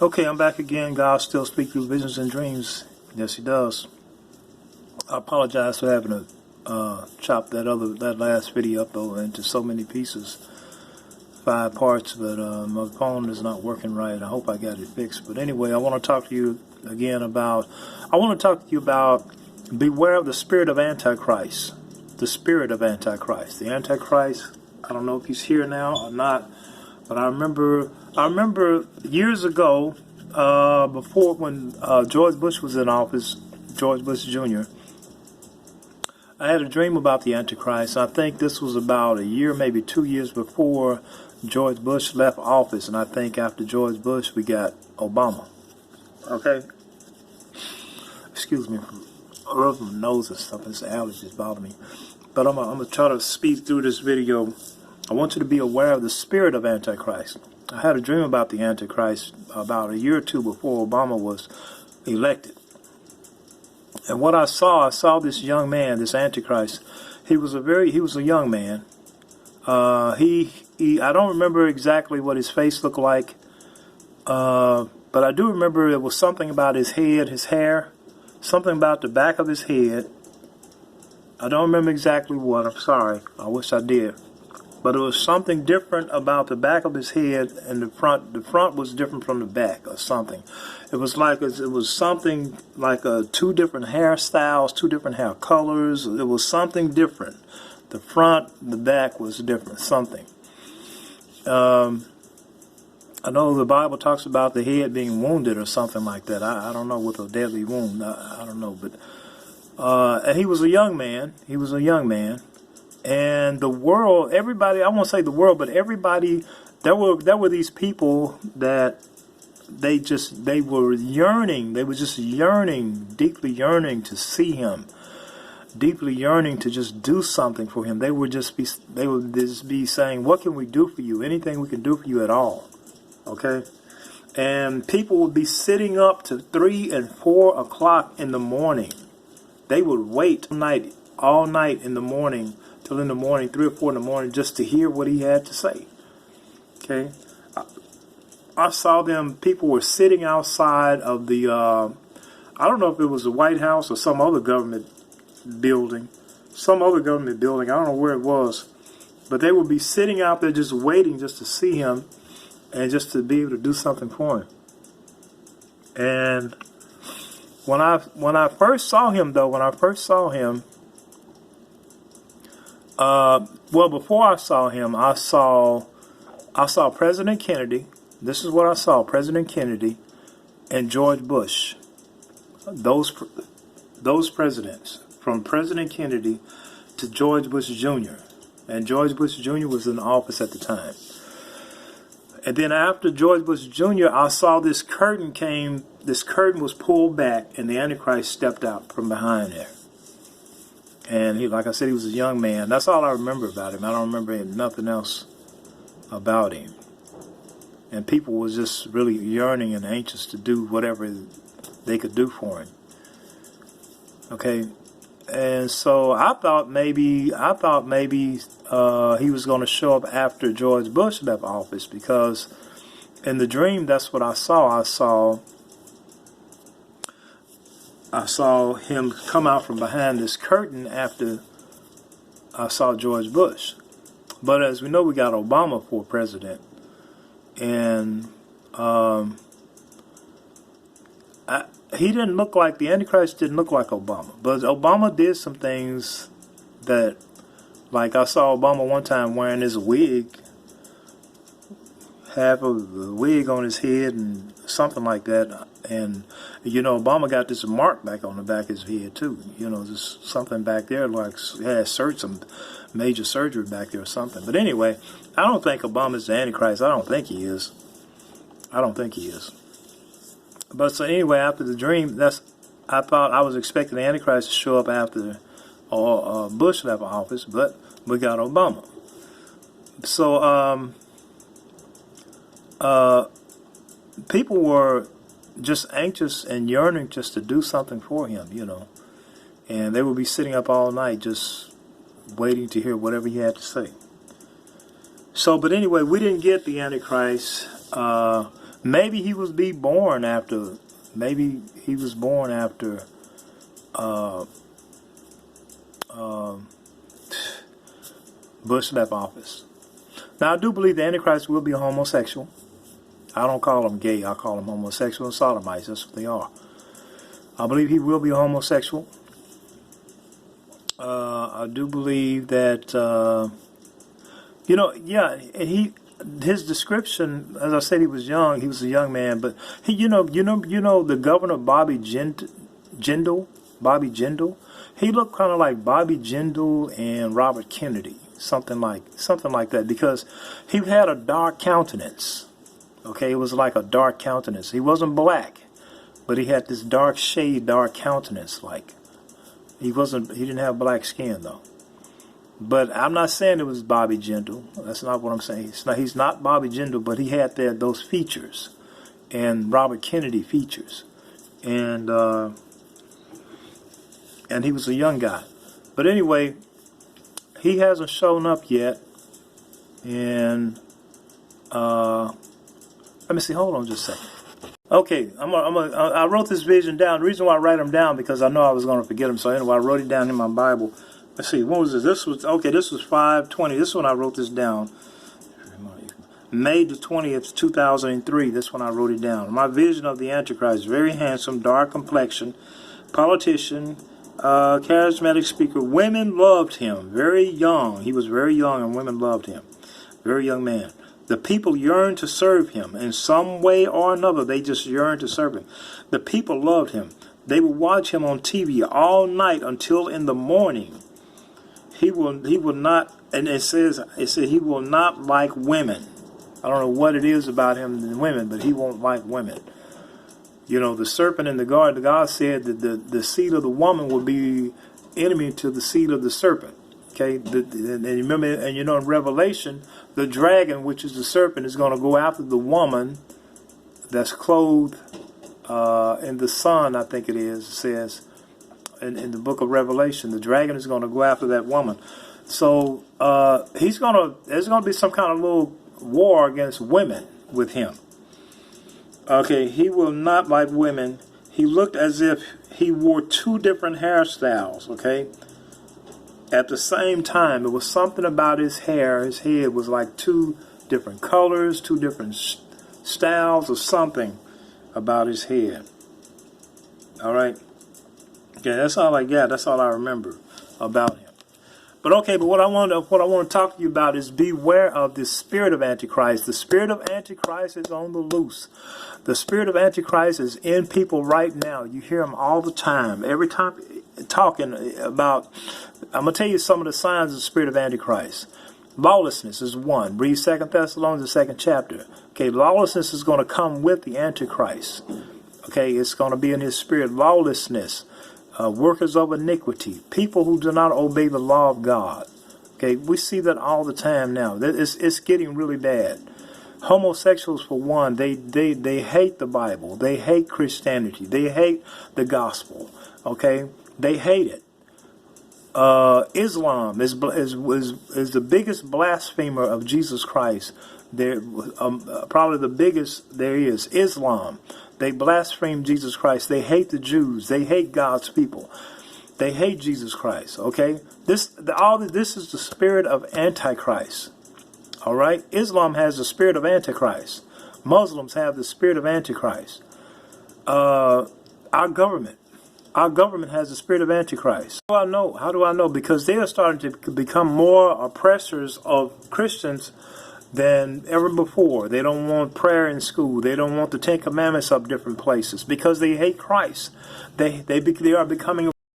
Okay, I'm back again. God still speaks through visions and dreams. Yes, He does. I apologize for having to chop that last video up though into so many pieces, 5 parts. But my phone is not working right. I hope I got it fixed. But anyway, I want to talk to you again about. I want to talk to you about beware of the spirit of Antichrist. The spirit of Antichrist. The Antichrist. I don't know if he's here now or not. But I remember years ago, before when George Bush was in office, George Bush Jr., I had a dream about the Antichrist. I think this was about a year, maybe 2 years before George Bush left office. And I think after George Bush, we got Obama. Okay? Excuse me. I rubbed my nose and stuff. This allergies bother me. But I'm going to try to speed through this video. I want you to be aware of the spirit of Antichrist. I had a dream about the Antichrist about a year or two before Obama was elected. And what I saw this young man, this Antichrist. He was a young man. I don't remember exactly what his face looked like. But I do remember it was something about his head, his hair, something about the back of his head. I don't remember exactly what. I'm sorry. I wish I did. But it was something different about the back of his head and the front. The front was different from the back or something. It was something like 2 different hairstyles, 2 different hair colors. It was something different. The front, the back was different, something. I know the Bible talks about the head being wounded or something like that. I don't know, with a deadly wound. I don't know. But and he was a young man. He was a young man. And the world, everybody, I won't say the world, but everybody, there were these people that they were yearning, they were just yearning, deeply yearning to see him, deeply yearning to just do something for him. They would just be saying, what can we do for you? Anything we can do for you at all. Okay? And people would be sitting up to 3 and 4 o'clock in the morning. They would wait all night in the morning, till in the morning, 3 or 4 in the morning, just to hear what he had to say. Okay, I saw them. People were sitting outside of the. I don't know if it was the White House or some other government building. I don't know where it was, but they would be sitting out there just waiting, just to see him, and just to be able to do something for him. And when I first saw him, though, well, before I saw him, I saw President Kennedy. This is what I saw: President Kennedy and George Bush. Those presidents, from President Kennedy to George Bush Jr. And George Bush Jr. was in office at the time. And then after George Bush Jr., I saw this curtain came. This curtain was pulled back, and the Antichrist stepped out from behind there. And he, like I said, he was a young man. That's all I remember about him. I don't remember nothing else about him. And people was just really yearning and anxious to do whatever they could do for him. Okay, and so I thought maybe he was going to show up after George Bush left office, because in the dream, that's what I saw. I saw him come out from behind this curtain after I saw George Bush. But as we know, we got Obama for president. And he didn't look like, the Antichrist didn't look like Obama. But Obama did some things that, like I saw Obama one time wearing his wig, half of the wig on his head and something like that. And, you know, Obama got this mark back on the back of his head, too. You know, just something back there, like he had some major surgery back there or something. But anyway, I don't think Obama's the Antichrist. I don't think he is. But so anyway, after the dream, I thought I was expecting the Antichrist to show up after Bush left office, but we got Obama. So people were just anxious and yearning just to do something for him, you know. And they would be sitting up all night just waiting to hear whatever he had to say. So, but anyway, we didn't get the Antichrist. Maybe he was born after. Maybe he was born after. Bush left office. Now, I do believe the Antichrist will be a homosexual. I don't call them gay. I call them homosexual and sodomites. That's what they are. I believe he will be a homosexual. I do believe that, his description, as I said, he was young. He was a young man, but the governor Bobby Jindal. He looked kind of like Bobby Jindal and Robert Kennedy, something like that, because he had a dark countenance. Okay, it was like a dark countenance. He wasn't black, but he had this dark countenance. Like he didn't have black skin though. But I'm not saying it was Bobby Jindal. That's not what I'm saying. He's not Bobby Jindal, but he had those features, and Robert Kennedy features, and he was a young guy. But anyway, he hasn't shown up yet, and let me see. Hold on just a second. Okay, I wrote this vision down. The reason why I write them down because I know I was going to forget them. So anyway, I wrote it down in my Bible. Let's see. What was this? This was 5/20. This one I wrote this down. May the 20th, 2003. This one I wrote it down. My vision of the Antichrist: very handsome, dark complexion, politician, charismatic speaker. Women loved him. Very young. He was very young, and women loved him. Very young man. The people yearned to serve him in some way or another. They just yearned to serve him. The people loved him. They would watch him on TV all night until in the morning. He will not, and it said he will not like women. I don't know what it is about him and women, but he won't like women. The serpent in the garden, God said that the seed of the woman will be enemy to the seed of the serpent. Okay, and remember, and in Revelation, the dragon, which is the serpent, is going to go after the woman that's clothed in the sun. I think it is. It says in the book of Revelation, the dragon is going to go after that woman. So there's going to be some kind of little war against women with him. Okay, he will not like women. He looked as if he wore two different hairstyles. Okay. At the same time, it was something about his hair. His head was like two different colors, two different styles, or something about his head. All right. Okay, that's all I got. That's all I remember about him. But what I want to talk to you about is beware of the spirit of Antichrist. The spirit of Antichrist is on the loose. The spirit of Antichrist is in people right now. You hear them all the time. Every time talking about, I'm going to tell you some of the signs of the spirit of Antichrist. Lawlessness is one. Read 2 Thessalonians, the 2nd chapter. Okay, lawlessness is going to come with the Antichrist. Okay, it's going to be in his spirit. Lawlessness. Workers of iniquity, people who do not obey the law of God. Okay, we see that all the time now. It's getting really bad. Homosexuals, for one, they hate the Bible. They hate Christianity. They hate the gospel. Okay, they hate it. Islam is the biggest blasphemer of Jesus Christ. They're probably the biggest there is. Islam. They blaspheme Jesus Christ. They hate the Jews. They hate God's people. They hate Jesus Christ. Okay, this is the spirit of Antichrist. All right, Islam has the spirit of Antichrist. Muslims have the spirit of Antichrist. Our government has the spirit of Antichrist. How do I know? How do I know? Because they are starting to become more oppressors of Christians than ever before. They don't want prayer in school. They don't want the Ten Commandments up different places because they hate Christ. They are becoming